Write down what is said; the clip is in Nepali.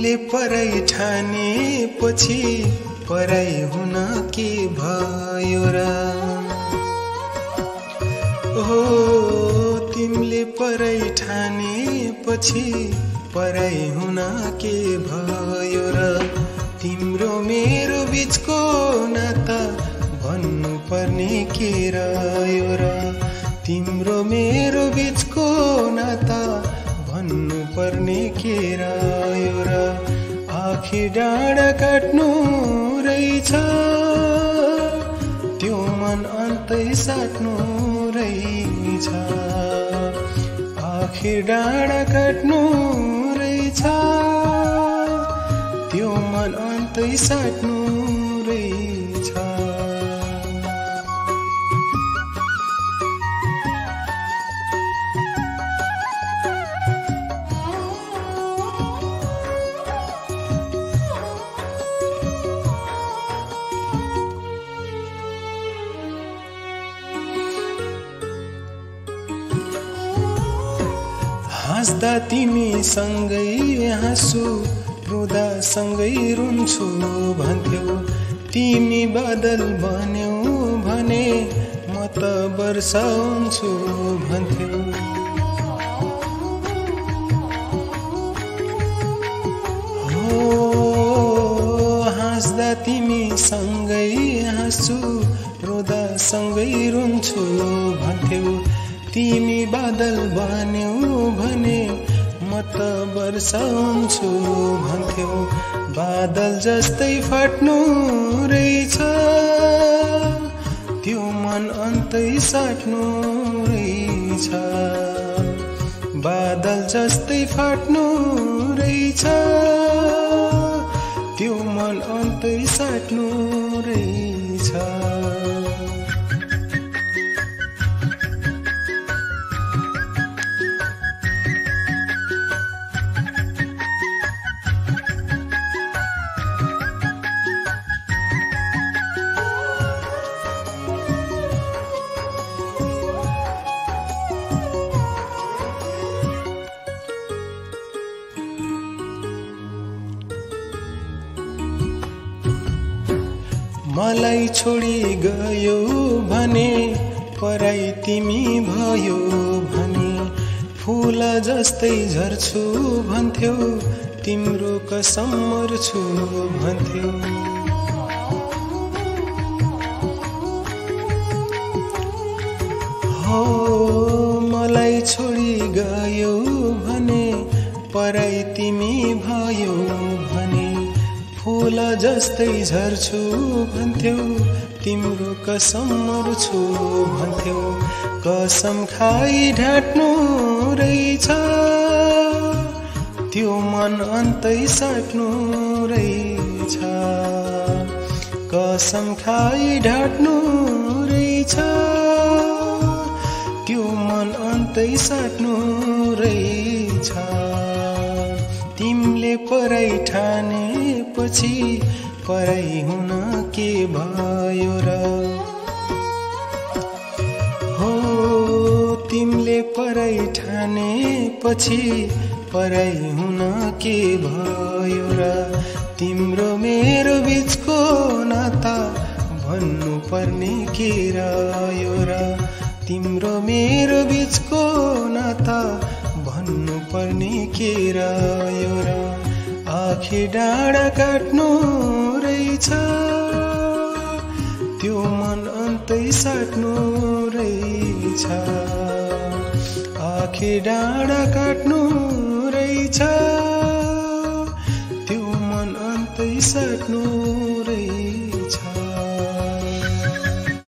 तिमीले पराई ठाने पछि पराई हुन के भयो र हो तिमीले पराई ठाने पछि पराई हुन के भयो र तिम्रो मेरो बीचको नाता भन्नु पर्ने के रह्यो र तिम्रो मेरो बीचको नाता भन्नु पर्ने के रह्यो र आखिर डाँडा काट्नु रहेछ त्यो मन अन्तै साट्नु रहेछ आखिर डाँडा काट्नु रहेछ त्यो मन अन्तै साट्नु रहेछ हाँस्दा तिमी सँगै हाँसु रुँदा सँगै रुन्छु भन्थ्यौ तिमी बादल बन्यौ भने म त वर्षा हुन्छु भन्थ्यौ हो हाँस्दा तिमी सँगै हाँसु रुँदा सँगै रुन्छु भन्थ्यौ तिमी बादल बन्यौ भने म त वर्षा हुन्छु भन्थ्यौ बादल जस्तै फाट्नु रहेछ त्यो मन अन्तै साट्नु रहेछ बादल जस्तै फाट्नु रहेछ त्यो मन अन्तै साट्नु रहेछ मलाई छोडी गयो भने पराई तिमी भयो भने फूल जस्तै झर्छु भन्थ्यौ तिम्रो कसम मर्छु भन्थ्यौ हो मलाई छोडी गयो भने पराई तिमी भयो भने फूल जस्तै झर्छु भन्थ्यौ तिम्रो कसम मर्छु भन्थ्यौ कसम खाई ढाट्नु रहेछ त्यो मन अन्तै साट्नु रहेछ कसम खाई ढाट्नु रहेछ त्यो मन अन्तै साट्नु रहेछ तिमीले पराई ठाने पछि पराई हुन के भयो र हो तिमीले पराई ठाने पछि पराई हुन के भयो र तिम्रो मेरो बीचको नाता भन्नु पर्ने के रह्यो र तिम्रो मेरो बीचको नाता भन्नु पर्ने के रह्यो र आखिर डाँडा काट्नु रहेछ त्यो मन अन्तै साट्नु रहेछ आखिर डाँडा काट्नु रहेछ त्यो मन अन्तै साट्नु